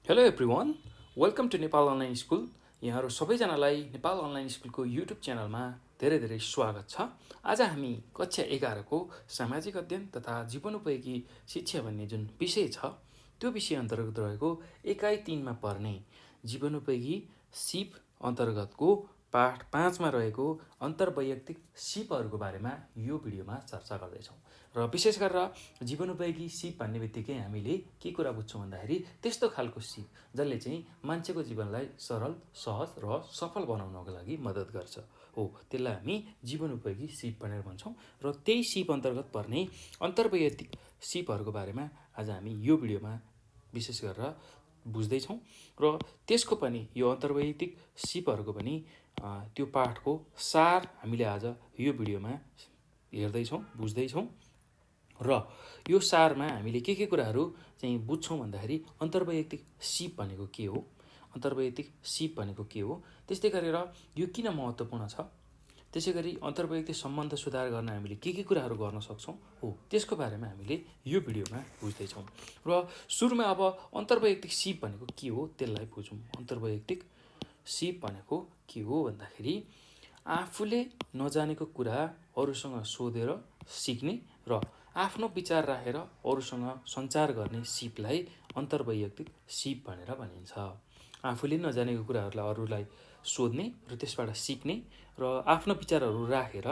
Hello everyone, welcome to Nepal online school. यहाँहरू सबैजनालाई Nepal online स्कुलको युट्युब च्यानलमा धेरै धेरै स्वागत छ। आज हामी कक्षा 11को सामाजिक अध्ययन तथा जीवनोपयोगी शिक्षा भन्ने जुन विषय छ त्यो विषय अन्तर्गत रहेको एकाइ 3मा पर्ने जीवनोपयोगी सिप अन्तर्गतको पाठ 5मा रहेको अन्तर्वैयक्तिक सिपहरूको बारेमा यो भिडियोमा चर्चा गर्दैछौँ। र विशेष गरेर जीवनोपयोगी सिप भन्ने बित्तिकै हामीले के कुरा बुझ्छौँ भन्दाखेरि त्यस्तो खालको सिप जसले चाहिँ मान्छेको जीवनलाई सरल, सहज र सफल बनाउनको लागि मद्दत गर्छ हो, त्यसलाई हामी जीवनोपयोगी सिप भनेर भन्छौँ। र त्यही सिप अन्तर्गत पर्ने अन्तर्वैयक्तिक सिपहरूको बारेमा आज हामी यो भिडियोमा विशेष गरेर बुझ्दैछौँ। र त्यसको पनि यो अन्तर्वैयक्तिक सिपहरूको पनि त्यो पाठको सार हामीले आज यो भिडियोमा हेर्दैछौँ, बुझ्दैछौँ। र यो सारमा हामीले के कुराहरू चाहिँ बुझ्छौँ भन्दाखेरि अन्तर्वैयक्तिक सिप भनेको के हो, अन्तर्वैयक्तिक सिप भनेको के हो, त्यस्तै गरेर यो किन महत्त्वपूर्ण छ, त्यसै गरी अन्तर्वैयक्तिक सम्बन्ध सुधार गर्न हामीले के कुराहरू गर्न सक्छौँ हो, त्यसको बारेमा हामीले यो भिडियोमा बुझ्दैछौँ। र सुरुमा अब अन्तर्वैयक्तिक सिप भनेको के हो त्यसलाई बुझौँ। अन्तर्वैयक्तिक सिप भनेको के हो भन्दाखेरि आफूले नजानेको कुरा अरूसँग सोधेर सिक्ने र आफ्नो विचार राखेर अरूसँग सञ्चार गर्ने सिपलाई अन्तर्वैयक्तिक सिप भनेर भनिन्छ। आफूले नजानेको कुराहरूलाई अरूलाई सोध्ने र त्यसबाट सिक्ने र आफ्नो विचारहरू राखेर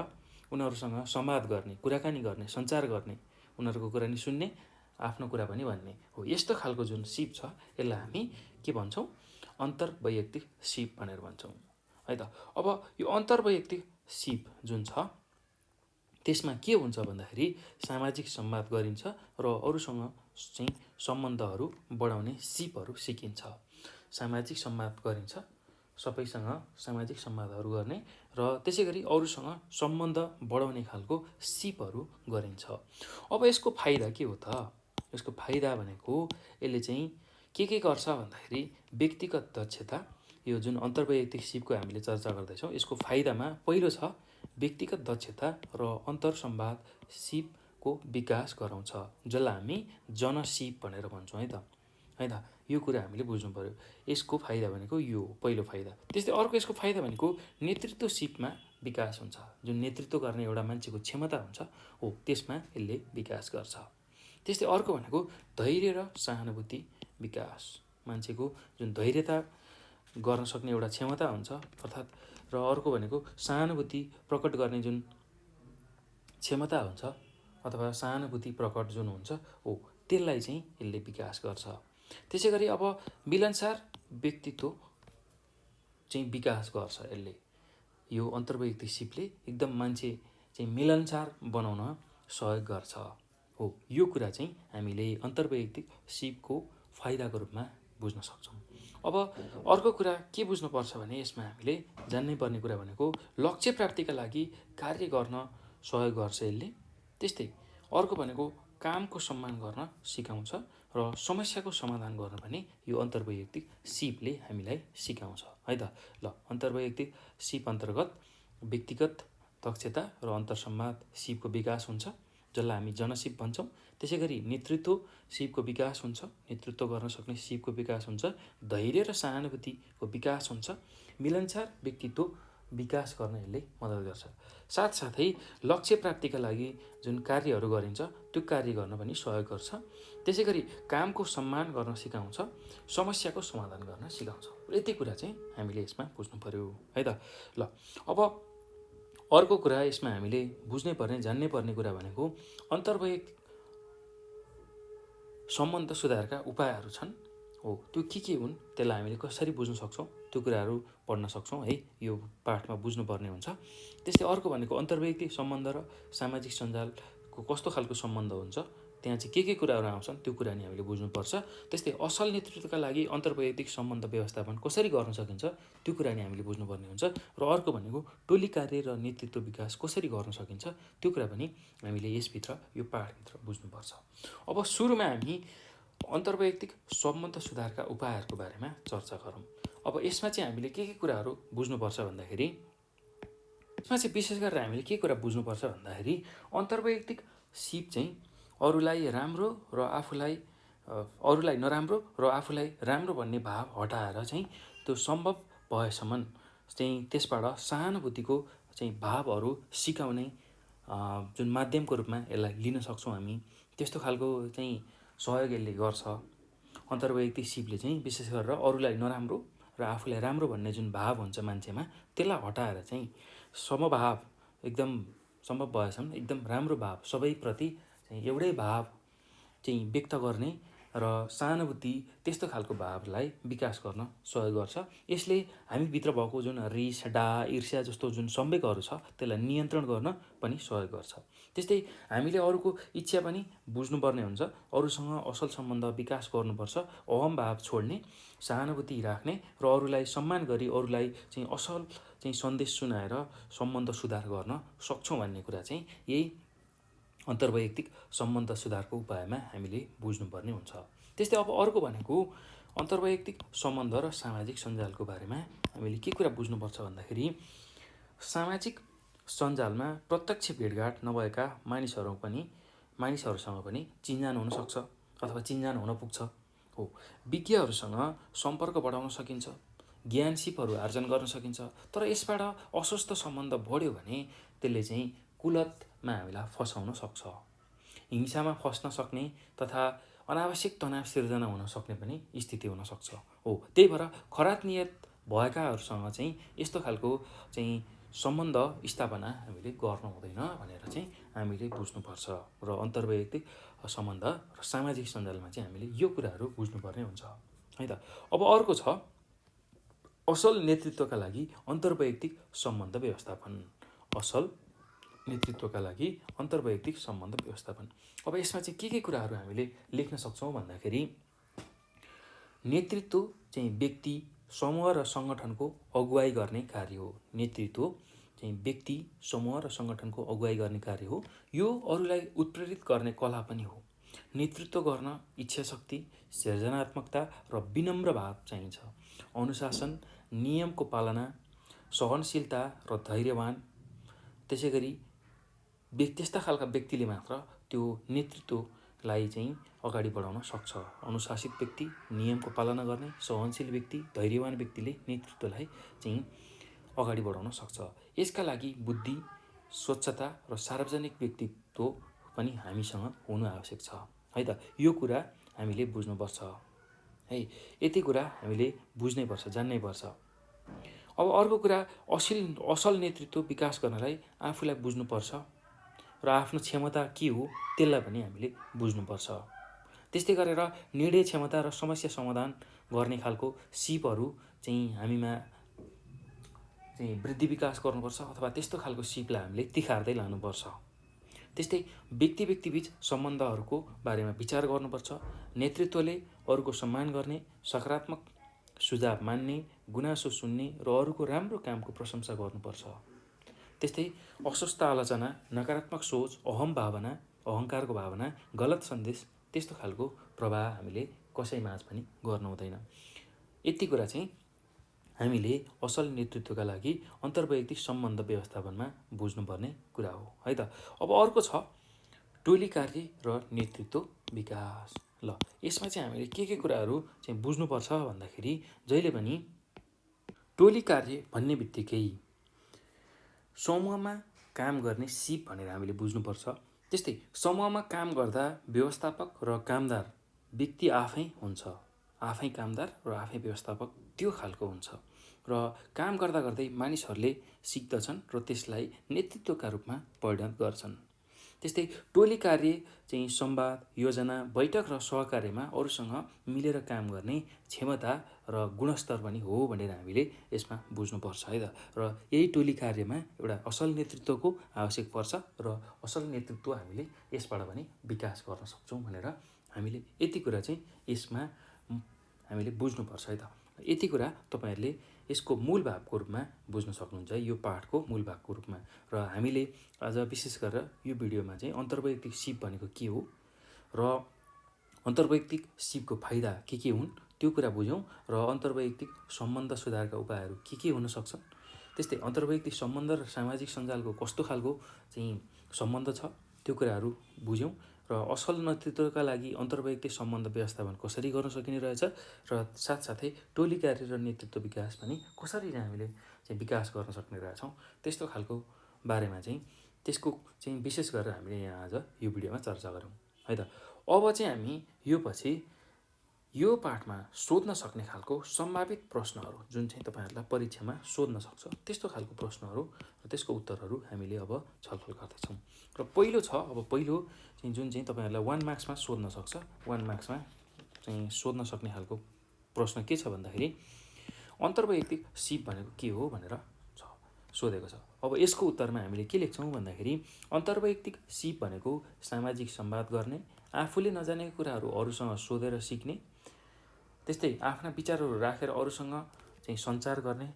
उनीहरूसँग संवाद गर्ने, कुराकानी गर्ने, सञ्चार गर्ने, उनीहरूको कुरा नि सुन्ने, आफ्नो कुरा पनि भन्ने हो। यस्तो खालको जुन सिप छ यसलाई हामी के भन्छौँ, अन्तर्वैयक्तिक सिप भनेर भन्छौँ है त। अब यो अन्तर्वैयक्तिक सिप जुन छ त्यसमा के हुन्छ भन्दाखेरि सामाजिक संवाद गरिन्छ र अरूसँग चाहिँ सम्बन्धहरू बढाउने सिपहरू सिकिन्छ। सामाजिक संवाद गरिन्छ, सबैसँग सामाजिक संवादहरू गर्ने र त्यसै गरी अरूसँग सम्बन्ध बढाउने खालको सिपहरू गरिन्छ। अब यसको फाइदा के हो त? यसको फाइदा भनेको यसले चाहिँ के गर्छ भन्दाखेरि व्यक्तिगत दक्षता, यो जुन अन्तर्वैयक्तिक सिपको हामीले चर्चा गर्दैछौँ यसको फाइदामा पहिलो छ व्यक्तिगत दक्षता र अन्तर्संवाद सिपको विकास गराउँछ, जसलाई हामी जनसिप भनेर भन्छौँ है त। यो कुरा हामीले बुझ्नु पर्यो। यसको फाइदा भनेको यो पहिलो फाइदा। त्यस्तै अर्को यसको फाइदा भनेको नेतृत्व सिपमा विकास हुन्छ। जुन नेतृत्व गर्ने एउटा मान्छेको क्षमता हुन्छ हो त्यसमा यसले विकास गर्छ। त्यस्तै अर्को भनेको धैर्य र सहानुभूति विकास, मान्छेको जुन धैर्यता गर्न सक्ने एउटा क्षमता हुन्छ अर्थात्, र अर्को भनेको सहानुभूति प्रकट गर्ने जुन क्षमता हुन्छ अथवा सहानुभूति प्रकट जुन हुन्छ हो त्यसलाई चाहिँ यसले विकास गर्छ। त्यसै गरी अब मिलनसार व्यक्तित्व चाहिँ विकास गर्छ यसले। यो अन्तर्वैयक्तिक सिपले एकदम मान्छे चाहिँ मिलनसार बनाउन सहयोग गर्छ हो। यो कुरा चाहिँ हामीले अन्तर्वैयक्तिक सिपको फाइदाको रूपमा बुझ्न सक्छौँ। अब अर्को कुरा के बुझ्नुपर्छ भने यसमा हामीले जान्नै पर्ने कुरा भनेको लक्ष्य प्राप्तिका लागि कार्य गर्न सहयोग गर्छ यसले। त्यस्तै अर्को भनेको कामको सम्मान गर्न सिकाउँछ र समस्याको समाधान गर्न पनि यो अन्तर्वैयक्तिक सिपले हामीलाई सिकाउँछ है त। ल, अन्तर्वैयक्तिक सिप अन्तर्गत व्यक्तिगत दक्षता र अन्तर्संवाद सिपको विकास हुन्छ, जसलाई हामी जनसिप भन्छौँ। त्यसै गरी नेतृत्व सिपको विकास हुन्छ, नेतृत्व गर्न सक्ने सिपको विकास हुन्छ। धैर्य र सहानुभूतिको विकास हुन्छ। मिलनसार व्यक्तित्व विकास गर्न यसले मद्दत गर्छ। साथसाथै लक्ष्य प्राप्तिका लागि जुन कार्यहरू गरिन्छ त्यो कार्य गर्न पनि सहयोग गर्छ। त्यसै गरी कामको सम्मान गर्न सिकाउँछ, समस्याको समाधान गर्न सिकाउँछ। यति कुरा चाहिँ हामीले यसमा बुझ्नु पर्यो है त। ल, अब अर्को कुरा यसमा हामीले बुझ्नै पर्ने, जान्नै पर्ने कुरा भनेको अन्तर्वैयक्तिक सम्बन्ध सुधारका उपायहरू छन् हो। त्यो के हुन् त्यसलाई हामीले कसरी बुझ्न सक्छौँ त्यो कुराहरू पढ्न सक्छौँ है, यो पाठमा बुझ्नुपर्ने हुन्छ। त्यस्तै अर्को भनेको अन्तर्वैयक्तिक सम्बन्ध र सामाजिक सञ्जालको कस्तो खालको सम्बन्ध हुन्छ, त्यहाँ चाहिँ के कुराहरू आउँछन् त्यो कुरा नि हामीले बुझ्नुपर्छ। त्यस्तै असल नेतृत्वका लागि अन्तर्वैयक्तिक सम्बन्ध व्यवस्थापन कसरी गर्न सकिन्छ त्यो कुरा नि हामीले बुझ्नुपर्ने हुन्छ। र अर्को भनेको टोली कार्य र नेतृत्व विकास कसरी गर्न सकिन्छ त्यो कुरा पनि हामीले यसभित्र यो पाठभित्र बुझ्नुपर्छ। अब सुरुमा हामी अन्तर्वैयक्तिक सम्बन्ध सुधारका उपायहरूको बारेमा चर्चा गरौँ। अब यसमा चाहिँ हामीले के कुराहरू बुझ्नुपर्छ भन्दाखेरि यसमा चाहिँ विशेष गरेर हामीले के कुरा बुझ्नुपर्छ भन्दाखेरि अन्तर्वैयक्तिक सिप चाहिँ अरूलाई राम्रो र आफूलाई अरूलाई नराम्रो र आफूलाई राम्रो भन्ने भाव हटाएर चाहिँ त्यो सम्भव भएसम्म चाहिँ त्यसबाट सहानुभूतिको चाहिँ भावहरू सिकाउने जुन माध्यमको रूपमा यसलाई लिन सक्छौँ हामी। त्यस्तो खालको चाहिँ सहयोग यसले गर्छ। अन्तर्वैयक्तिक सिपले चाहिँ विशेष गरेर अरूलाई नराम्रो र आफूलाई राम्रो भन्ने जुन भाव हुन्छ मान्छेमा त्यसलाई हटाएर चाहिँ समभाव एकदम सम्भव भएसम्म एकदम राम्रो भाव सबैप्रति चाहिँ एउटै भाव चाहिँ व्यक्त गर्ने र सहानुभूति त्यस्तो खालको भावलाई विकास गर्न सहयोग गर्छ। यसले हामीभित्र भएको जुन रिस डाह ईर्ष्या जस्तो जुन संवेगहरू छ त्यसलाई नियन्त्रण गर्न पनि सहयोग गर्छ। त्यस्तै हामीले अरूको इच्छा पनि बुझ्नुपर्ने हुन्छ। अरूसँग असल सम्बन्ध विकास गर्नुपर्छ, अहम भाव छोड्ने, सहानुभूति राख्ने र अरूलाई सम्मान गरी अरूलाई चाहिँ असल चाहिँ सन्देश सुनाएर सम्बन्ध सुधार गर्न सक्छौँ भन्ने कुरा चाहिँ यही अन्तर्वैयक्तिक सम्बन्ध सुधारको उपायमा हामीले बुझ्नुपर्ने हुन्छ। त्यस्तै अब अर्को भनेको अन्तर्वैयक्तिक सम्बन्ध र सामाजिक सञ्जालको बारेमा हामीले के कुरा बुझ्नुपर्छ भन्दाखेरि सामाजिक सञ्जालमा प्रत्यक्ष भेटघाट नभएका मानिसहरूसँग पनि चिन्जान हुन सक्छ अथवा चिन्जान हुन पुग्छ। हो, विज्ञहरूसँग सम्पर्क बढाउन सकिन्छ, ज्ञान सिपहरू आर्जन गर्न सकिन्छ। तर यसबाट अस्वस्थ सम्बन्ध बढ्यो भने त्यसले चाहिँ कुलतमा हामीलाई फसाउन सक्छ, हिंसामा फस्न सक्ने तथा अनावश्यक तनाव सिर्जना हुन सक्ने पनि स्थिति हुन सक्छ। हो, त्यही भएर खराब नियत भएकाहरूसँग चाहिँ यस्तो खालको चाहिँ सम्बन्ध स्थापना हामीले गर्नु हुँदैन भनेर चाहिँ हामीले बुझ्नुपर्छ। र अन्तर्वैयक्तिक सम्बन्ध र सामाजिक सञ्जालमा चाहिँ हामीले यो कुराहरू बुझ्नुपर्ने हुन्छ है त। अब अर्को छ असल नेतृत्वका लागि अन्तर्वैयक्तिक सम्बन्ध व्यवस्थापन। असल नेतृत्वका लागि अन्तर्वैयक्तिक सम्बन्ध व्यवस्थापन। अब यसमा चाहिँ के कुराहरू हामीले लेख्न सक्छौँ भन्दाखेरि नेतृत्व चाहिँ व्यक्ति, समूह र सङ्गठनको अगुवाई गर्ने कार्य हो। नेतृत्व चाहिँ व्यक्ति, समूह र सङ्गठनको अगुवाई गर्ने कार्य हो। यो अरूलाई उत्प्रेरित गर्ने कला पनि हो। नेतृत्व गर्न इच्छा शक्ति, सृजनात्मकता र विनम्र भाव चाहिन्छ। अनुशासन, नियमको पालना, सहनशीलता र धैर्यवान, त्यसै गरी त्यस्ता खालका व्यक्तिले मात्र त्यो नेतृत्वलाई चाहिँ अगाडि बढाउन सक्छ। अनुशासित व्यक्ति, नियमको पालना गर्ने, सहनशील व्यक्ति, धैर्यवान व्यक्तिले नेतृत्वलाई चाहिँ अगाडि बढाउन सक्छ। यसका लागि बुद्धि, स्वच्छता र सार्वजनिक व्यक्तित्व पनि हामीसँग हुनु आवश्यक छ है त। यो कुरा हामीले बुझ्नुपर्छ है। यति कुरा हामीले बुझ्नैपर्छ, जान्नैपर्छ। अब अर्को कुरा असल नेतृत्व विकास गर्नलाई आफूलाई बुझ्नुपर्छ र आफ्नो क्षमता के हो त्यसलाई पनि हामीले बुझ्नुपर्छ। त्यस्तै गरेर निर्णय क्षमता र समस्या समाधान गर्ने खालको सिपहरू चाहिँ हामीमा चाहिँ वृद्धि विकास गर्नुपर्छ अथवा त्यस्तो खालको सिपलाई हामीले तिखार्दै लानुपर्छ। त्यस्तै व्यक्ति व्यक्तिबीच सम्बन्धहरूको बारेमा विचार गर्नुपर्छ। नेतृत्वले अरूको सम्मान गर्ने, सकारात्मक सुझाव मान्ने, गुनासो सुन्ने र अरूको राम्रो कामको प्रशंसा गर्नुपर्छ। त्यस्तै अस्वस्थ आलोचना, नकारात्मक सोच, अहङ्कारको भावना, गलत सन्देश त्यस्तो खालको प्रभाव हामीले कसैमाझ पनि गर्नु हुँदैन। यति कुरा चाहिँ हामीले असल नेतृत्वका लागि अन्तर्वैयक्तिक सम्बन्ध व्यवस्थापनमा बुझ्नुपर्ने कुरा हो है त। अब अर्को छ टोली कार्य र नेतृत्व विकास। ल, यसमा चाहिँ हामीले के कुराहरू चाहिँ बुझ्नुपर्छ भन्दाखेरि जहिले पनि टोली कार्य भन्ने बित्तिकै समूहमा काम गर्ने सिप भनेर हामीले बुझ्नुपर्छ। त्यस्तै समूहमा काम गर्दा व्यवस्थापक र कामदार व्यक्ति आफै हुन्छ, आफै कामदार र आफै व्यवस्थापक त्यो खालको हुन्छ र काम गर्दा गर्दै मानिसहरूले सिक्दछन् र त्यसलाई नेतृत्वका रूपमा परिणत गर्छन्। त्यस्तै टोली कार्य चाहिँ संवाद, योजना, बैठक र सहकार्यमा अरूसँग मिलेर काम गर्ने क्षमता र गुणस्तर पनि हो भनेर हामीले यसमा बुझ्नुपर्छ है त। र यही टोली कार्यमा एउटा असल नेतृत्वको आवश्यक पर्छ र असल नेतृत्व हामीले यसबाट पनि विकास गर्न सक्छौँ भनेर हामीले यति कुरा चाहिँ यसमा हामीले बुझ्नुपर्छ है त। यति कुरा तपाईँहरूले यसको मूल भागको रूपमा बुझ्न सक्नुहुन्छ यो पाठको मूल भागको रूपमा। र हामीले आज विशेष गरेर यो भिडियोमा चाहिँ अन्तर्वैयक्तिक सिप भनेको के हो र अन्तर्वैयक्तिक सिपको फाइदा के हुन् त्यो कुरा बुझ्यौँ र अन्तर्वैयक्तिक सम्बन्ध सुधारका उपायहरू के हुन सक्छन्। त्यस्तै अन्तर्वैयक्तिक सम्बन्ध र सामाजिक सञ्जालको कस्तो खालको चाहिँ सम्बन्ध छ त्यो कुराहरू बुझ्यौँ र असल नेतृत्वका लागि अन्तर्वैयक्तिक सम्बन्ध व्यवस्थापन कसरी गर्न सकिने रहेछ र साथसाथै टोली कार्य र नेतृत्व विकास पनि कसरी हामीले चाहिँ विकास गर्न सक्ने रहेछौँ त्यस्तो खालको बारेमा चाहिँ त्यसको चाहिँ विशेष गरेर हामीले यहाँ आज यो भिडियोमा चर्चा गरौँ है त। अब चाहिँ हामी यो पछि यो पाठमा सोध्न सक्ने खालको सम्भावित प्रश्नहरू जुन चाहिँ तपाईँहरूलाई परीक्षामा सोध्न सक्छ त्यस्तो खालको प्रश्नहरू र त्यसको उत्तरहरू हामीले अब छलफल गर्दैछौँ। र पहिलो छ पहिलो चाहिँ जुन चाहिँ तपाईँहरूलाई 1 मार्क्समा सोध्न सक्छ 1 मार्क्समा चाहिँ सोध्न सक्ने खालको प्रश्न के छ भन्दाखेरि अन्तर्वैयक्तिक सिप भनेको के हो भनेर सोधेको छ। अब यसको उत्तरमा हामीले के लेख्छौँ भन्दाखेरि अन्तर्वैयक्तिक सिप भनेको सामाजिक संवाद गर्ने, आफूले नजानेको कुराहरू अरूसँग सोधेर सिक्ने, त्यस्तै आफ्ना विचारहरू राखेर अरूसँग चाहिँ सञ्चार गर्ने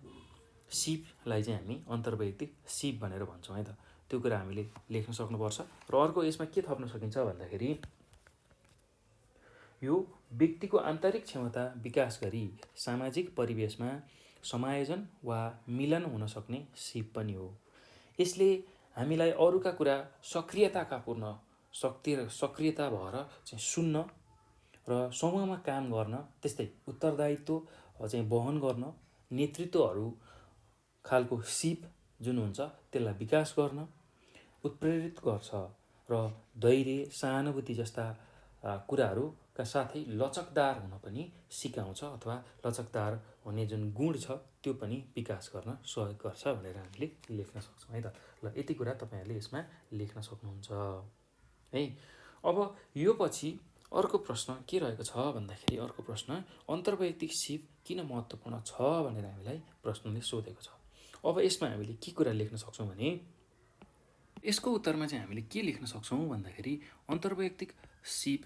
सिपलाई चाहिँ हामी अन्तर्वैयक्तिक सिप भनेर भन्छौँ है त। त्यो कुरा हामीले लेख्न सक्नुपर्छ। र अर्को यसमा के थप्न सकिन्छ भन्दाखेरि यो व्यक्तिको आन्तरिक क्षमता विकास गरी सामाजिक परिवेशमा समायोजन वा मिलन हुन सक्ने सिप पनि हो। यसले हामीलाई अरूका कुरा सक्रियता भएर चाहिँ सुन्न र समूहमा काम गर्न, त्यस्तै उत्तरदायित्व चाहिँ वहन गर्न, नेतृत्वहरू खालको सिप जुन हुन्छ त्यसलाई विकास गर्न उत्प्रेरित गर्छ र धैर्य, सहानुभूति जस्ता कुराहरूका साथै लचकदार हुन पनि सिकाउँछ अथवा लचकदार हुने जुन गुण छ त्यो पनि विकास गर्न सहयोग गर्छ भनेर हामीले लेख्न सक्छौँ है त। ल यति कुरा तपाईँहरूले यसमा लेख्न सक्नुहुन्छ है। अब यो पछि अर्को प्रश्न के रहेको छ भन्दाखेरि अर्को प्रश्न अन्तर्वैयक्तिक सिप किन महत्त्वपूर्ण छ भनेर हामीलाई प्रश्नले सोधेको छ। अब यसमा हामीले के कुरा लेख्न सक्छौँ भने यसको उत्तरमा चाहिँ हामीले के लेख्न सक्छौँ भन्दाखेरि अन्तर्वैयक्तिक सिप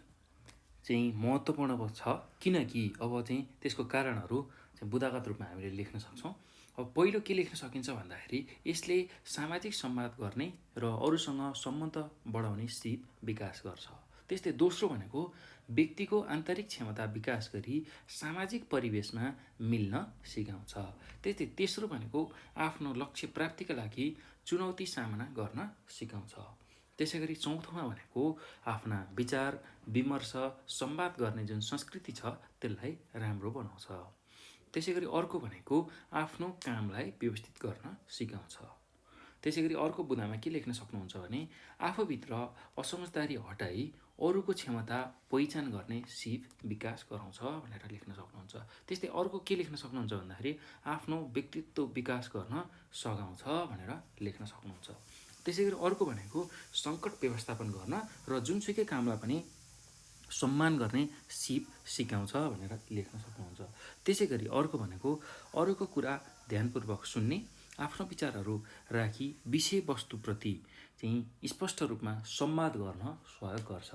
चाहिँ महत्त्वपूर्ण छ किनकि अब चाहिँ त्यसको कारणहरू चाहिँ बुदागत रूपमा हामीले लेख्न सक्छौँ। अब पहिलो के लेख्न सकिन्छ भन्दाखेरि यसले सामाजिक संवाद गर्ने र अरूसँग सम्बन्ध बढाउने सिप विकास गर्छ। त्यस्तै दोस्रो भनेको व्यक्तिको आन्तरिक क्षमता विकास गरी सामाजिक परिवेशमा मिल्न सिकाउँछ। त्यस्तै तेस्रो भनेको आफ्नो लक्ष्य प्राप्तिका लागि चुनौती सामना गर्न सिकाउँछ। त्यसै गरी चौथोमा भनेको आफ्ना विचार विमर्श संवाद गर्ने जुन संस्कृति छ त्यसलाई राम्रो बनाउँछ। त्यसै गरी अर्को भनेको आफ्नो कामलाई व्यवस्थित गर्न सिकाउँछ। त्यसै गरी अर्को बुदामा के लेख्न सक्नुहुन्छ भने आफूभित्र असमझदारी हटाई अरूको क्षमता पहिचान गर्ने सिप विकास गराउँछ भनेर लेख्न सक्नुहुन्छ। त्यस्तै अर्को के लेख्न सक्नुहुन्छ भन्दाखेरि आफ्नो व्यक्तित्व विकास गर्न सघाउँछ भनेर लेख्न सक्नुहुन्छ। त्यसै गरी अर्को भनेको सङ्कट व्यवस्थापन गर्न र जुनसुकै कामलाई पनि सम्मान गर्ने सिप सिकाउँछ भनेर लेख्न सक्नुहुन्छ। त्यसै गरी अर्को भनेको अरूको कुरा ध्यानपूर्वक सुन्ने, आफ्नो विचारहरू राखी विषयवस्तुप्रति चाहिँ स्पष्ट रूपमा संवाद गर्न सहयोग गर्छ।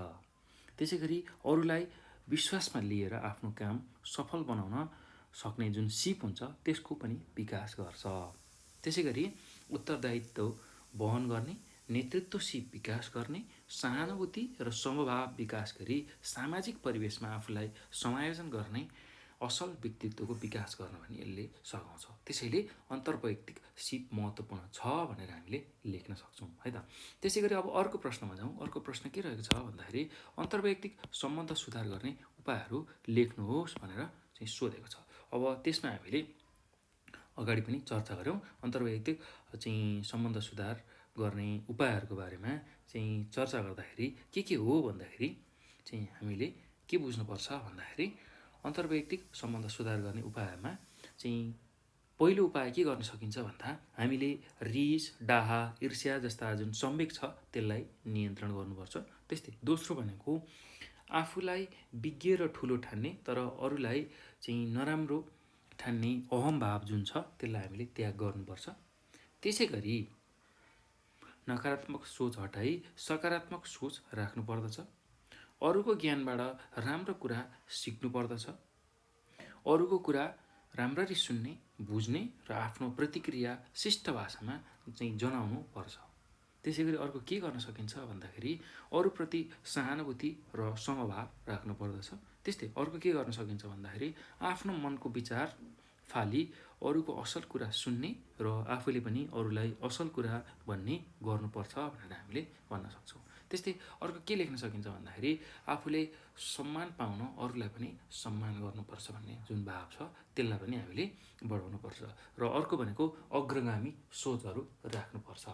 त्यसै गरी अरूलाई विश्वासमा लिएर आफ्नो काम सफल बनाउन सक्ने जुन सिप हुन्छ त्यसको पनि विकास गर्छ। त्यसै गरी उत्तरदायित्व वहन गर्ने, नेतृत्व सिप विकास गर्ने, सहानुभूति र समभाव विकास गरी सामाजिक परिवेशमा आफूलाई समायोजन गर्ने असल व्यक्तित्वको विकास गर्न पनि यसले सघाउँछ। त्यसैले अन्तर्वैयक्तिक सिप महत्त्वपूर्ण छ भनेर हामीले लेख्न सक्छौँ है त। त्यसै गरी अब अर्को प्रश्नमा जाउँ। अर्को प्रश्न के रहेको छ भन्दाखेरि अन्तर्वैयक्तिक सम्बन्ध सुधार गर्ने उपायहरू लेख्नुहोस् भनेर चाहिँ सोधेको छ। अब त्यसमा हामीले अगाडि पनि चर्चा गऱ्यौँ। अन्तर्वैयक्तिक चाहिँ सम्बन्ध सुधार गर्ने उपायहरूको बारेमा चाहिँ चर्चा गर्दाखेरि के हो भन्दाखेरि चाहिँ हामीले के बुझ्नुपर्छ भन्दाखेरि अन्तर्वैयक्तिक सम्बन्ध सुधार गर्ने उपायमा चाहिँ पहिलो उपाय के गर्न सकिन्छ भन्दा हामीले रिस, डाहा, ईर्ष्या जस्ता जुन संवेग छ त्यसलाई नियन्त्रण गर्नुपर्छ। त्यस्तै दोस्रो भनेको आफूलाई विज्ञ र ठुलो ठान्ने तर अरूलाई चाहिँ नराम्रो ठान्ने अहमभाव जुन छ त्यसलाई हामीले त्याग गर्नुपर्छ। त्यसै गरी नकारात्मक सोच हटाई सकारात्मक सोच राख्नुपर्दछ। अरूको ज्ञानबाट राम्रो कुरा सिक्नुपर्दछ। अरूको कुरा राम्ररी सुन्ने, बुझ्ने र आफ्नो प्रतिक्रिया शिष्ट भाषामा चाहिँ जनाउनु पर्छ। त्यसै गरी अर्को के गर्न सकिन्छ भन्दाखेरि अरूप्रति सहानुभूति र समभाव राख्नुपर्दछ। त्यस्तै अर्को के गर्न सकिन्छ भन्दाखेरि आफ्नो मनको विचार फाली अरूको असल कुरा सुन्ने र आफूले पनि अरूलाई असल कुरा भन्ने गर्नुपर्छ भनेर हामीले भन्न सक्छौँ। त्यस्तै अर्को के लेख्न सकिन्छ भन्दाखेरि आफूले सम्मान पाउन अरूलाई पनि सम्मान गर्नुपर्छ भन्ने जुन भाव छ त्यसलाई पनि हामीले बढाउनुपर्छ। र अर्को भनेको अग्रगामी सोचहरू राख्नुपर्छ।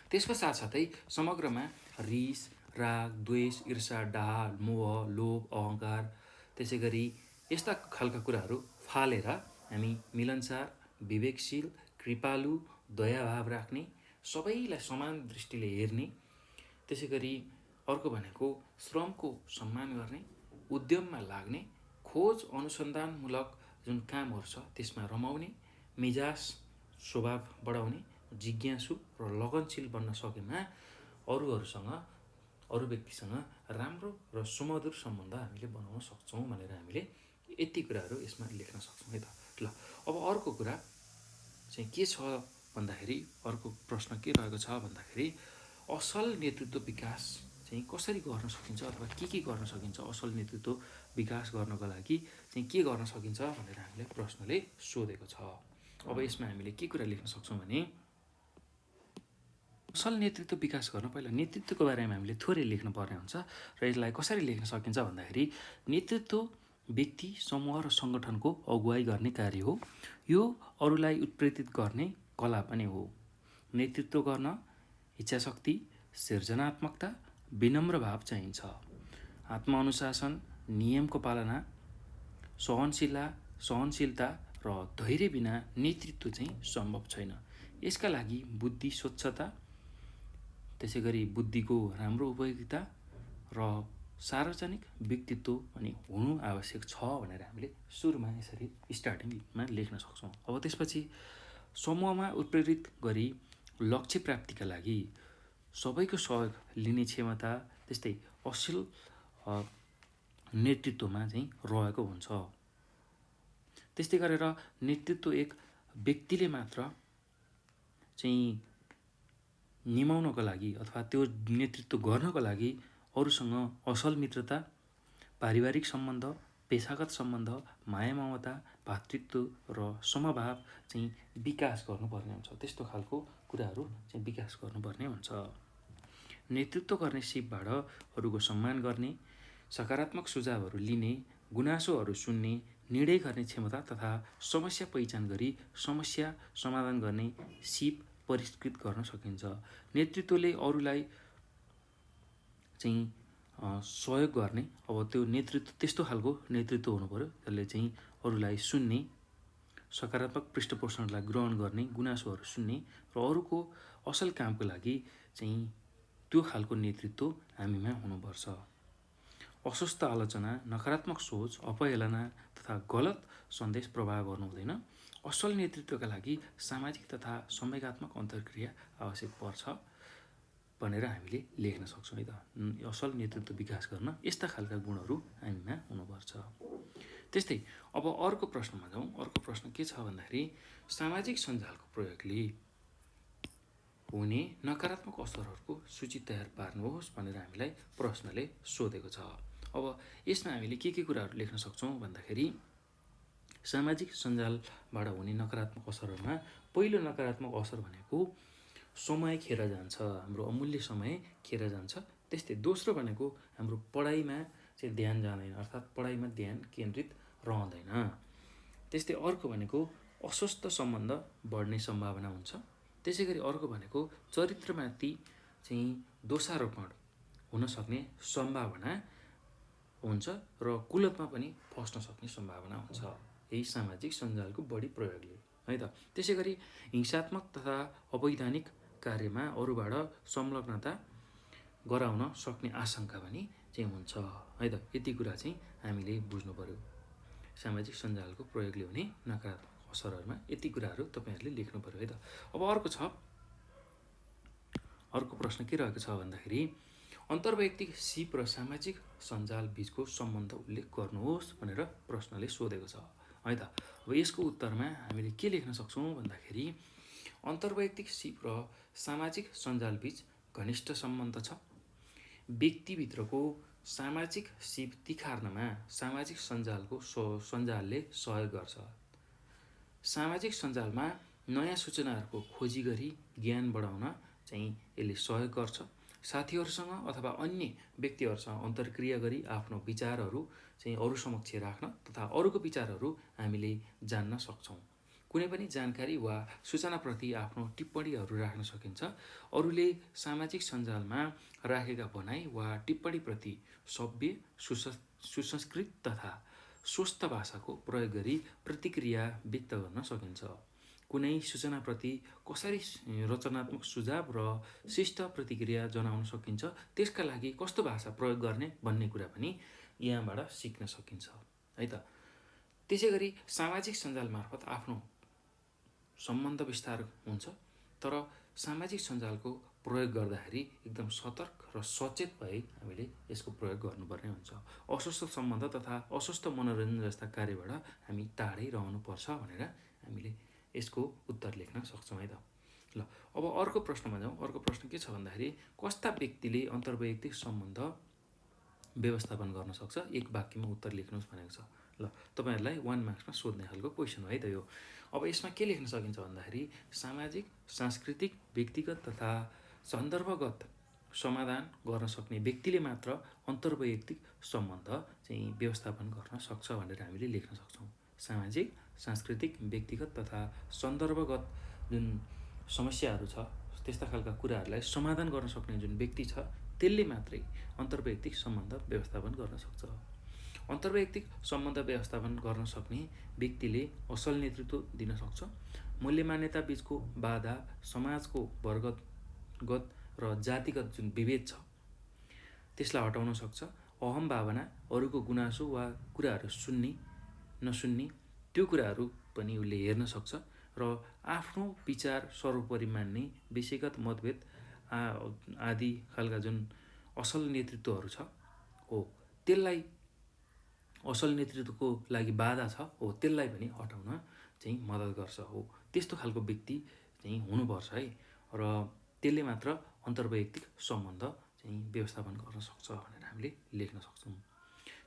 त्यसको साथसाथै समग्रमा रिस, राग, द्वेष, ईर्षा, डाहा, मोह, लोभ, अहङ्कार, त्यसै गरी यस्ता खालका कुराहरू फालेर हामी मिलनसार, विवेकशील, कृपालु, दयाभाव राख्ने, सबैलाई समान दृष्टिले हेर्ने, त्यसै गरी अर्को भनेको श्रमको सम्मान गर्ने, उद्यममा लाग्ने, खोज अनुसन्धानमूलक जुन कामहरू छ त्यसमा रमाउने, मिजाज स्वभाव बढाउने, जिज्ञासु र लगनशील बन्न सकेमा अरूहरूसँग, अरू व्यक्तिसँग राम्रो र सुमधुर सम्बन्ध हामीले बनाउन सक्छौँ भनेर हामीले यति कुराहरू यसमा लेख्न सक्छौँ है त। ल अब अर्को कुरा चाहिँ के छ भन्दाखेरि, अर्को प्रश्न के रहेको छ भन्दाखेरि असल नेतृत्व विकास चाहिँ कसरी गर्न सकिन्छ अथवा के गर्न सकिन्छ, असल नेतृत्व विकास गर्नको लागि चाहिँ के गर्न सकिन्छ भनेर हामीले प्रश्नले सोधेको छ। अब यसमा हामीले के कुरा लेख्न सक्छौँ भने असल नेतृत्व विकास गर्न पहिला नेतृत्वको बारेमा हामीले थोरै लेख्नु पर्ने हुन्छ र यसलाई कसरी लेख्न सकिन्छ भन्दाखेरि नेतृत्व व्यक्ति, समूह र सङ्गठनको अगुवाई गर्ने कार्य हो। यो अरूलाई उत्प्रेरित गर्ने कला पनि हो। नेतृत्व गर्न इच्छाशक्ति, सृजनात्मकता, विनम्र भाव चाहिन्छ। आत्मअनुशासन, नियमको पालना, सहनशीलता र धैर्य बिना नेतृत्व चाहिँ सम्भव छैन। यसका लागि बुद्धि स्वच्छता, त्यसै गरी बुद्धिको राम्रो उपयोगिता र सार्वजनिक व्यक्तित्व पनि हुनु आवश्यक छ भनेर हामीले सुरुमा यसरी स्टार्टिङमा लेख्न सक्छौँ। अब त्यसपछि समूहमा उत्प्रेरित गरी लक्ष्य प्राप्तिका लागि सबैको सहयोग लिने क्षमता त्यस्तै असल नेतृत्वमा चाहिँ रहेको हुन्छ। त्यस्तै गरेर नेतृत्व एक व्यक्तिले मात्र चाहिँ निभाउनको लागि अथवा त्यो नेतृत्व गर्नको लागि अरूसँग असल मित्रता, पारिवारिक सम्बन्ध, पेशागत सम्बन्ध, माया ममता, भातृत्व र समभाव चाहिँ विकास गर्नुपर्ने हुन्छ। त्यस्तो खालको कुराहरू चाहिँ विकास गर्नुपर्ने हुन्छ। नेतृत्व गर्ने सिपबाट अरूको सम्मान गर्ने, सकारात्मक सुझावहरू लिने, गुनासोहरू सुन्ने, निर्णय गर्ने क्षमता तथा समस्या पहिचान गरी समस्या समाधान गर्ने सिप परिष्कृत गर्न सकिन्छ। नेतृत्वले अरूलाई चाहिँ सहयोग गर्ने, अब त्यो नेतृत्व त्यस्तो खालको नेतृत्व हुनु पर्यो जसले चाहिँ अरूलाई सुन्ने, सकारात्मक पृष्ठपोषणलाई ग्रहण गर्ने, गुनासोहरू सुन्ने र अरूको असल कामको लागि चाहिँ त्यो खालको नेतृत्व हामीमा हुनुपर्छ। अस्वस्थ आलोचना, नकारात्मक सोच, अपहेलना तथा गलत सन्देश प्रभाव गर्नु हुँदैन। असल नेतृत्वका लागि सामाजिक तथा संवेगात्मक अन्तर्क्रिया आवश्यक पर्छ भनेर हामीले लेख्न सक्छौँ है त। असल नेतृत्व विकास गर्न यस्ता खालका गुणहरू हामीमा हुनुपर्छ। त्यस्तै अब अर्को प्रश्नमा जाउँ। अर्को प्रश्न के छ भन्दाखेरि सामाजिक सञ्जालको प्रयोगले हुने नकारात्मक असरहरूको सूची तयार पार्नुहोस् भनेर हामीलाई प्रश्नले सोधेको छ। अब यसमा हामीले के कुराहरू लेख्न सक्छौँ भन्दाखेरि सामाजिक सञ्जालबाट हुने नकारात्मक असरहरूमा पहिलो नकारात्मक असर भनेको समय खेर जान्छ, हाम्रो अमूल्य समय खेर जान्छ। त्यस्तै दोस्रो भनेको हाम्रो पढाइमा चाहिँ ध्यान जाँदैन, अर्थात् पढाइमा ध्यान केन्द्रित रहँदैन। त्यस्तै अर्को भनेको अस्वस्थ सम्बन्ध बढ्ने सम्भावना हुन्छ। त्यसै गरी अर्को भनेको चरित्रमाथि चाहिँ दोषारोपण हुन सक्ने सम्भावना हुन्छ र कुलतमा पनि फस्न सक्ने सम्भावना हुन्छ यही सामाजिक सञ्जालको बढी प्रयोगले है त। त्यसै गरी हिंसात्मक तथा अवैधानिक कार्यमा अरूबाट संलग्नता गराउन सक्ने आशंका पनि चाहिँ हुन्छ है त। यति कुरा चाहिँ हामीले बुझ्नु पर्यो। सामाजिक सञ्जालको प्रयोगले हुने नकारात्मक असरहरूमा यति कुराहरू तपाईँहरूले लेख्नु पर्यो है त। अब अर्को प्रश्न के रहेको छ भन्दाखेरि अन्तर्वैयक्तिक सिप र सामाजिक सञ्जाल बीचको सम्बन्ध उल्लेख गर्नुहोस् भनेर प्रश्नले सोधेको छ है त। अब यसको उत्तरमा हामीले के लेख्न सक्छौँ भन्दाखेरि अन्तर्वैयक्तिक सिप र सामाजिक सञ्जाल बीच घनिष्ठ सम्बन्ध छ। व्यक्तिभित्रको सामाजिक सिप तिखार्नमा सामाजिक सञ्जालले सहयोग गर्छ। सामाजिक सञ्जालमा नयाँ सूचनाहरूको खोजी गरी ज्ञान बढाउन चाहिँ यसले सहयोग गर्छ। साथीहरूसँग अथवा अन्य व्यक्तिहरूसँग अन्तर्क्रिया गरी आफ्नो विचारहरू चाहिँ अरू समक्ष राख्न तथा अरूको विचारहरू हामीले जान्न सक्छौँ। कुनै पनि जानकारी वा सूचनाप्रति आफ्नो टिप्पणीहरू राख्न सकिन्छ। अरूले सामाजिक सञ्जालमा राखेका भनाइ वा टिप्पणीप्रति सभ्य, सुसंस्कृत तथा स्वस्थ भाषाको प्रयोग गरी प्रतिक्रिया व्यक्त गर्न सकिन्छ। कुनै सूचनाप्रति कसरी रचनात्मक सुझाव र शिष्ट प्रतिक्रिया जनाउन सकिन्छ, त्यसका लागि कस्तो भाषा प्रयोग गर्ने भन्ने कुरा पनि यहाँबाट सिक्न सकिन्छ है त। त्यसै गरी सामाजिक सञ्जाल मार्फत आफ्नो सम्बन्ध विस्तार हुन्छ, तर सामाजिक सञ्जालको प्रयोग गर्दाखेरि एकदम सतर्क र सचेत भई हामीले यसको प्रयोग गर्नुपर्ने हुन्छ। अस्वस्थ सम्बन्ध तथा अस्वस्थ मनोरञ्जन जस्ता कार्यबाट हामी टाढै रहनुपर्छ भनेर हामीले यसको उत्तर लेख्न सक्छौँ है त। ल अब अर्को प्रश्नमा जाउँ। अर्को प्रश्न के छ भन्दाखेरि कस्ता व्यक्तिले अन्तर्वैयक्तिक सम्बन्ध व्यवस्थापन गर्न सक्छ, एक वाक्यमा उत्तर लेख्नुहोस् भनेको छ। ल तपाईँहरूलाई 1 मार्क्समा सोध्ने खालको क्वेसन हो है त यो। अब यसमा के लेख्न सकिन्छ भन्दाखेरि सामाजिक, सांस्कृतिक, व्यक्तिगत तथा सन्दर्भगत समाधान गर्न सक्ने व्यक्तिले मात्र अन्तर्वैयक्तिक सम्बन्ध चाहिँ व्यवस्थापन गर्न सक्छ भनेर हामीले लेख्न सक्छौँ। सामाजिक, सांस्कृतिक, व्यक्तिगत तथा सन्दर्भगत जुन समस्याहरू छ त्यस्ता खालका कुराहरूलाई समाधान गर्न सक्ने जुन व्यक्ति छ त्यसले मात्रै अन्तर्वैयक्तिक सम्बन्ध व्यवस्थापन गर्न सक्छ। अन्तर्वैयक्तिक सम्बन्ध व्यवस्थापन गर्न सक्ने व्यक्तिले असल नेतृत्व दिन सक्छ। मूल्य मान्यता बीचको बाधा, समाजको वर्गगत र जातिगत जुन विभेद छ त्यसलाई हटाउन सक्छ। अहम भावना, अरूको गुनासो वा कुराहरू नसुन्ने त्यो कुराहरू पनि उसले हेर्न सक्छ र आफ्नो विचार सर्वोपरि मान्ने, विषयगत मतभेद आदि खालका जुन असल नेतृत्वहरू छ हो त्यसलाई, असल नेतृत्वको लागि बाधा छ हो त्यसलाई पनि हटाउन चाहिँ मद्दत गर्छ हो। त्यस्तो खालको व्यक्ति चाहिँ हुनुपर्छ है र त्यसले मात्र अन्तर्वैयक्तिक सम्बन्ध चाहिँ व्यवस्थापन गर्न सक्छ भनेर हामीले लेख्न सक्छौँ।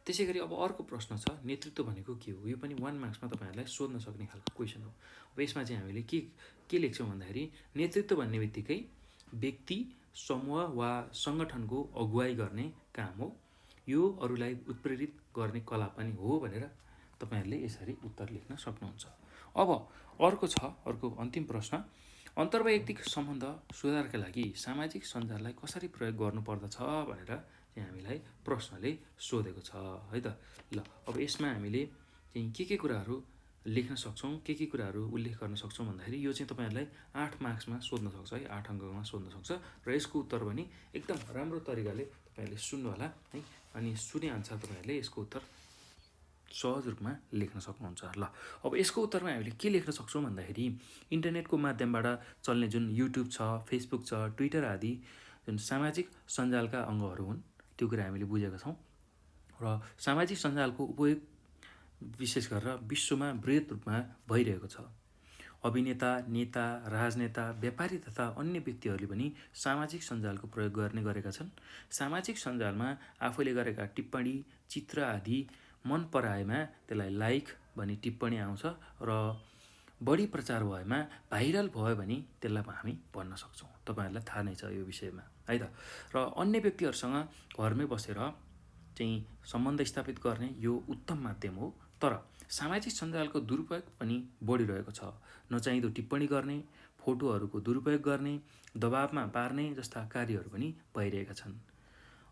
त्यसै गरी अब अर्को प्रश्न छ नेतृत्व भनेको के हो। यो पनि 1 मार्क्समा तपाईँहरूलाई सोध्न सक्ने खालको क्वेसन हो। अब यसमा चाहिँ हामीले के लेख्छौँ भन्दाखेरि नेतृत्व भन्ने बित्तिकै व्यक्ति, समूह वा सङ्गठनको अगुवाई गर्ने काम हो। यो अरूलाई उत्प्रेरित गर्ने कला पनि हो भनेर तपाईँहरूले यसरी उत्तर लेख्न सक्नुहुन्छ। अब अर्को अन्तिम प्रश्न, अन्तर्वैयक्तिक सम्बन्ध सुधारका लागि सामाजिक सञ्जाललाई कसरी प्रयोग गर्नुपर्दछ भनेर चाहिँ हामीलाई प्रश्नले सोधेको छ है त। ल अब यसमा हामीले चाहिँ के कुराहरू लेख्न सक्छौँ, के कुराहरू उल्लेख गर्न सक्छौँ भन्दाखेरि यो चाहिँ तपाईँहरूलाई 8 मार्क्समा सोध्न सक्छ है, 8 अङ्कमा सोध्न सक्छ र यसको उत्तर पनि एकदम राम्रो तरिकाले तपाईँहरूले सुन्नु होला है। अनि सुने अनुसार तपाईँहरूले यसको उत्तर सहज रूपमा लेख्न सक्नुहुन्छ। ल अब यसको उत्तरमा हामीले के लेख्न सक्छौँ भन्दाखेरि इन्टरनेटको माध्यमबाट चल्ने जुन युट्युब छ, फेसबुक छ, ट्विटर आदि जुन सामाजिक सञ्जालका अङ्गहरू हुन् त्यो कुरा हामीले बुझेका छौँ र सामाजिक सञ्जालको उपयोग विशेष गरेर विश्वमा बृहत रूपमा भइरहेको छ। अभिनेता, नेता, राजनेता, व्यापारी तथा अन्य व्यक्तिहरूले पनि सामाजिक सञ्जालको प्रयोग गर्ने गरेका छन्। सामाजिक सञ्जालमा आफूले गरेका टिप्पणी, चित्र आदि मन पराएमा त्यसलाई लाइक भनी टिप्पणी आउँछ र बढी प्रचार भएमा, भाइरल भयो भने त्यसलाई हामी भन्न सक्छौँ। तपाईँहरूलाई थाहा नै छ यो विषयमा है त। र अन्य व्यक्तिहरूसँग घरमै बसेर चाहिँ सम्बन्ध स्थापित गर्ने यो उत्तम माध्यम हो। तर सामाजिक सञ्जालको दुरुपयोग पनि बढिरहेको छ। नचाहिँदो टिप्पणी गर्ने, फोटोहरूको दुरुपयोग गर्ने, दबावमा पार्ने जस्ता कार्यहरू पनि भइरहेका छन्।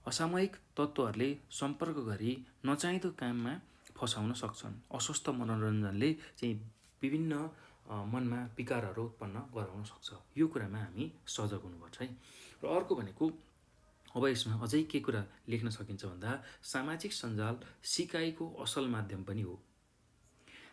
असामयिक तत्त्वहरूले सम्पर्क गरी नचाहिँदो काममा फसाउन सक्छन्। अस्वस्थ मनोरञ्जनले चाहिँ विभिन्न मनमा विकारहरू उत्पन्न गराउन सक्छ। यो कुरामा हामी सजग हुनुपर्छ है। र अर्को भनेको अब यसमा अझै के कुरा लेख्न सकिन्छ भन्दा सामाजिक सञ्जाल सिकाइको असल माध्यम पनि हो।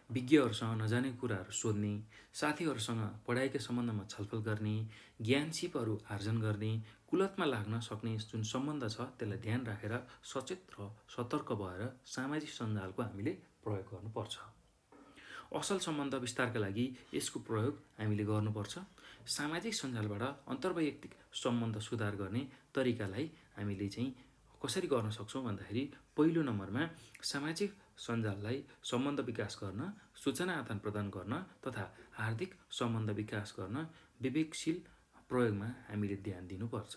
विज्ञहरूसँग नजानेको कुराहरू सोध्ने, साथीहरूसँग पढाइका सम्बन्धमा छलफल गर्ने, ज्ञान सिपहरू आर्जन गर्ने, कुलतमा लाग्न सक्ने जुन सम्बन्ध छ त्यसलाई ध्यान राखेर सचेत र सतर्क भएर सामाजिक सञ्जालको हामीले प्रयोग गर्नुपर्छ। असल सम्बन्ध विस्तारका लागि यसको प्रयोग हामीले गर्नुपर्छ। सामाजिक सञ्जालबाट अन्तर्वैयक्तिक सम्बन्ध सुधार गर्ने तरिकालाई हामीले चाहिँ कसरी गर्न सक्छौँ भन्दाखेरि पहिलो नम्बरमा सामाजिक सञ्जाललाई सम्बन्ध विकास गर्न, सूचना आदान प्रदान गर्न तथा हार्दिक सम्बन्ध विकास गर्न विवेकशील प्रयोगमा हामीले ध्यान दिनुपर्छ।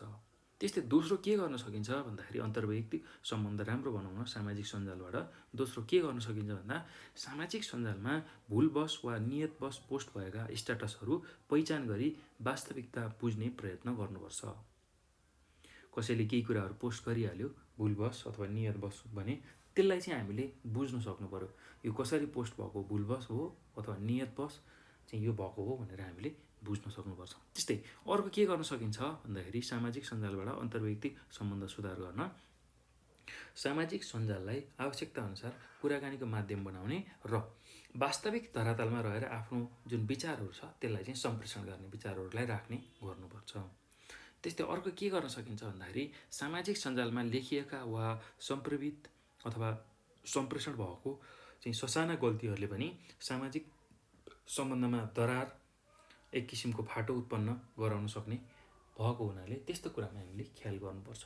त्यस्तै दोस्रो के गर्न सकिन्छ भन्दाखेरि अन्तर्वैयक्तिक सम्बन्ध राम्रो बनाउन सामाजिक सञ्जालबाट दोस्रो के गर्न सकिन्छ भन्दा सामाजिक सञ्जालमा भुलवश वा नियतवश पोस्ट भएका स्ट्याटसहरू पहिचान गरी वास्तविकता बुझ्ने प्रयत्न गर्नुपर्छ। कसैले केही कुराहरू पोस्ट गरिहाल्यो भुलवश अथवा नियतवश भने त्यसलाई चाहिँ हामीले बुझ्नु सक्नु पर्यो, यो कसरी पोस्ट भएको, भुलवश हो अथवा नियतवश चाहिँ यो भएको हो भनेर हामीले बुझ्न सक्नुपर्छ। त्यस्तै अर्को के गर्न सकिन्छ भन्दाखेरि सामाजिक सञ्जालबाट अन्तर्वैयक्तिक सम्बन्ध सुधार गर्न सामाजिक सञ्जाललाई आवश्यकताअनुसार कुराकानीको माध्यम बनाउने र वास्तविक धरातलमा रहेर आफ्नो जुन विचारहरू छ त्यसलाई चाहिँ सम्प्रेषण गर्ने, विचारहरूलाई राख्ने गर्नुपर्छ। त्यस्तै अर्को के गर्न सकिन्छ भन्दाखेरि सामाजिक सञ्जालमा लेखिएका वा सम्प्रेषित अथवा सम्प्रेषण भएको चाहिँ ससाना गल्तीहरूले पनि सामाजिक सम्बन्धमा दरार, एक किसिमको फाटो उत्पन्न गराउन सक्ने भएको हुनाले त्यस्तो कुरामा हामीले ख्याल गर्नुपर्छ।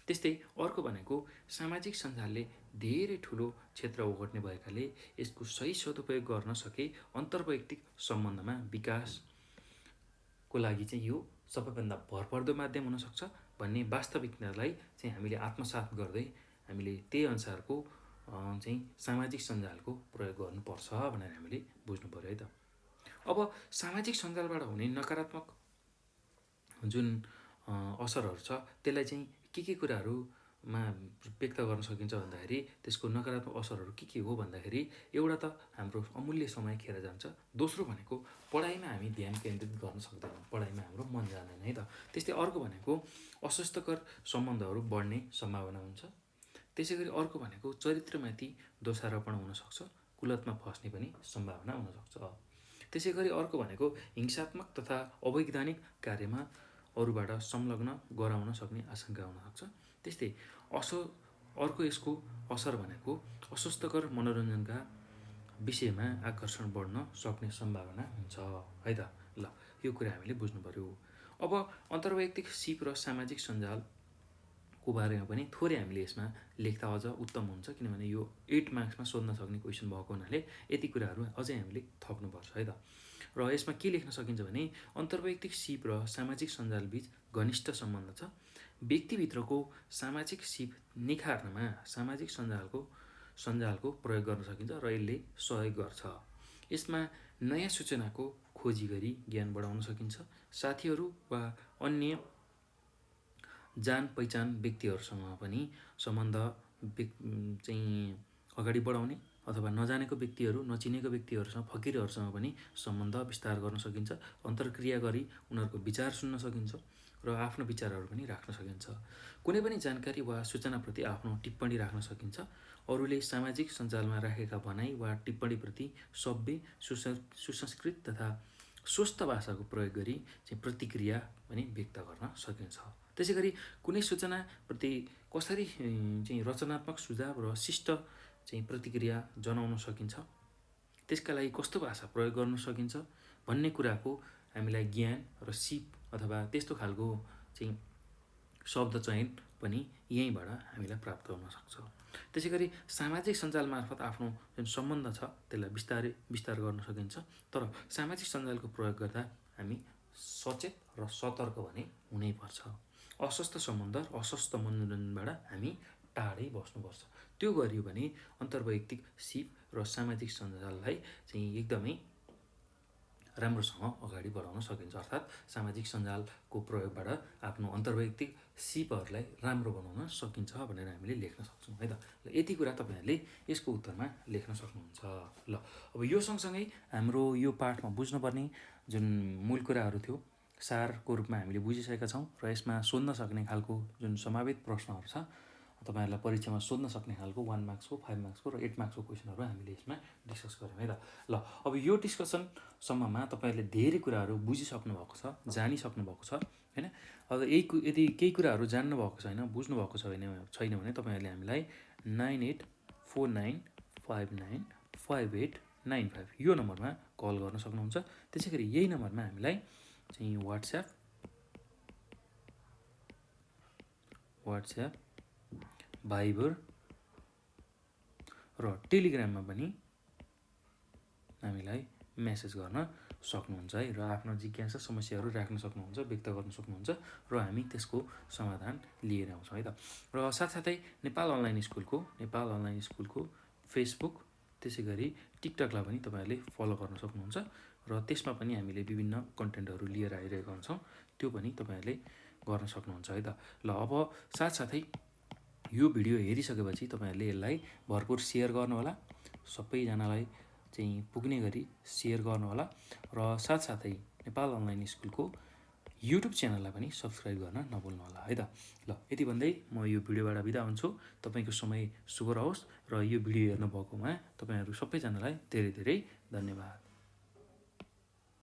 त्यस्तै अर्को भनेको सामाजिक सञ्जालले धेरै ठुलो क्षेत्र ओगट्ने भएकाले यसको सही सदुपयोग गर्न सके अन्तर्वैयक्तिक सम्बन्धमा विकासको लागि चाहिँ यो सबैभन्दा भरपर्दो माध्यम हुनसक्छ भन्ने वास्तविकतालाई चाहिँ हामीले आत्मसात गर्दै हामीले त्यही अनुसारको चाहिँ सामाजिक सञ्जालको प्रयोग गर्नुपर्छ भनेर हामीले बुझ्नु पर्यो है त। अब सामाजिक सञ्जालबाट हुने नकारात्मक जुन असरहरू छ त्यसलाई चाहिँ के कुराहरूमा व्यक्त गर्न सकिन्छ भन्दाखेरि त्यसको नकारात्मक असरहरू के हो भन्दाखेरि एउटा त हाम्रो अमूल्य समय खेर जान्छ, दोस्रो भनेको पढाइमा हामी ध्यान केन्द्रित गर्न सक्दैनौँ, पढाइमा हाम्रो मन जाँदैन है त। त्यस्तै अर्को भनेको अस्वास्थ्यकर सम्बन्धहरू बढ्ने सम्भावना हुन्छ। त्यसै गरी अर्को भनेको चरित्रमाथि दोषारोपण हुनसक्छ, कुलतमा फस्ने पनि सम्भावना हुनसक्छ। त्यसै गरी अर्को भनेको हिंसात्मक तथा अवैधानिक कार्यमा अरूबाट संलग्न गराउन सक्ने आशंका हुनसक्छ। त्यस्तै अर्को यसको असर भनेको अस्वास्थ्यकर मनोरञ्जनका विषयमा आकर्षण बढ्न सक्ने सम्भावना हुन्छ है त। ल यो कुरा हामीले बुझ्नु पर्यो। अब अन्तर्वैयक्तिक सिप र सामाजिक सञ्जालको बारेमा पनि थोरै हामीले यसमा लेख्दा अझ उत्तम हुन्छ, किनभने यो 8 मार्क्समा सोध्न सक्ने क्वेसन भएको हुनाले यति कुराहरू अझै हामीले थप्नुपर्छ है त। र यसमा के लेख्न सकिन्छ भने अन्तर्वैयक्तिक सिप र सामाजिक सञ्जालबीच घनिष्ठ सम्बन्ध छ। व्यक्तिभित्रको सामाजिक सिप निखार्नमा सामाजिक सञ्जालको प्रयोग गर्न सकिन्छ र यसले सहयोग गर्छ। यसमा नयाँ सूचनाको खोजी गरी ज्ञान बढाउन सकिन्छ। साथीहरू वा अन्य जान पहिचान व्यक्तिहरूसँग पनि सम्बन्ध चाहिँ अगाडि बढाउने अथवा नजानेको व्यक्तिहरू, नचिनेको व्यक्तिहरूसँग, फकिरहरूसँग पनि सम्बन्ध विस्तार गर्न सकिन्छ। अन्तर्क्रिया गरी उनीहरूको विचार सुन्न सकिन्छ र आफ्नो विचारहरू पनि राख्न सकिन्छ। कुनै पनि जानकारी वा सूचनाप्रति आफ्नो टिप्पणी राख्न सकिन्छ। अरूले सामाजिक सञ्जालमा राखेका भनाइ वा टिप्पणीप्रति सभ्य, सुसंस्कृत तथा स्वस्थ भाषाको प्रयोग गरी चाहिँ प्रतिक्रिया पनि व्यक्त गर्न सकिन्छ। त्यसै गरी कुनै सूचनाप्रति कसरी चाहिँ रचनात्मक सुझाव र शिष्ट चाहिँ प्रतिक्रिया जनाउन सकिन्छ, त्यसका लागि कस्तो भाषा प्रयोग गर्न सकिन्छ भन्ने कुराको हामीलाई ज्ञान र सिप अथवा त्यस्तो खालको चाहिँ शब्द चयन पनि यहीँबाट हामीलाई प्राप्त हुन सक्छ। त्यसै गरी सामाजिक सञ्जाल मार्फत आफ्नो जुन सम्बन्ध छ त्यसलाई विस्तार गर्न सकिन्छ। तर सामाजिक सञ्जालको प्रयोग गर्दा हामी सचेत र सतर्क भने हुनैपर्छ। अस्वस्थ सम्बन्ध, अस्वस्थ मनोरञ्जनबाट हामी टाढै बस्नुपर्छ। त्यो गरियो भने अन्तर्वैयक्तिक सिप र सामाजिक सञ्जाललाई चाहिँ एकदमै राम्रोसँग अगाडि बढाउन सकिन्छ। अर्थात् सामाजिक सञ्जालको प्रयोगबाट आफ्नो अन्तर्वैयक्तिक सिपहरूलाई राम्रो बनाउन सकिन्छ भनेर हामीले लेख्न सक्छौँ है त। ल यति कुरा तपाईँहरूले यसको उत्तरमा लेख्न सक्नुहुन्छ। ल अब यो सँगसँगै हाम्रो यो पाठमा बुझ्नुपर्ने जुन मूल कुराहरू थियो सारको रूपमा हामीले बुझिसकेका छौँ र यसमा सोध्न सक्ने खालको जुन सम्भावित प्रश्नहरू छ तपाईँहरूलाई परीक्षामा सोध्न सक्ने खालको 1 मार्क्सको, 5 मार्क्सको र 8 मार्क्सको क्वेसनहरू हामीले यसमा डिस्कस गऱ्यौँ है त। ल अब यो डिस्कसनसम्ममा तपाईँहरूले धेरै कुराहरू बुझिसक्नु भएको छ, जानिसक्नु भएको छ हैन। अब यदि केही कुराहरू जान्नु भएको छैन, बुझ्नु भएको छैन भने तपाईँहरूले हामीलाई 9849595895 यो नम्बरमा कल गर्न सक्नुहुन्छ। त्यसै गरी यही नम्बरमा हामीलाई चाहिँ वाट्सएप, भाइबर र टेलिग्राममा पनि हामीलाई मेसेज गर्न सक्नुहुन्छ है, र आफ्नो जिज्ञासा समस्याहरू राख्न सक्नुहुन्छ, व्यक्त गर्न सक्नुहुन्छ, र हामी त्यसको समाधान लिएर आउँछौँ है त। र साथसाथै नेपाल अनलाइन स्कुलको फेसबुक त्यसै गरी टिकटकलाई पनि तपाईँहरूले फलो गर्न सक्नुहुन्छ, र त्यसमा पनि हामीले विभिन्न कन्टेन्टहरू लिएर आइरहेका हुन्छौँ, त्यो पनि तपाईँहरूले गर्न सक्नुहुन्छ है त। ल अब साथसाथै यो भिडियो हेरिसकेपछि तपाईँहरूले यसलाई भरपुर सेयर गर्नुहोला, सबैजनालाई चाहिँ पुग्ने गरी सेयर गर्नुहोला, र साथसाथै नेपाल अनलाइन स्कुलको युट्युब च्यानललाई पनि सब्सक्राइब गर्न नभुल्नुहोला है त। ल यति भन्दै म यो भिडियोबाट बिदा हुन्छु। तपाईँको समय शुभ रहोस्, र यो भिडियो हेर्नुभएकोमा तपाईँहरू सबैजनालाई धेरै धेरै धन्यवाद।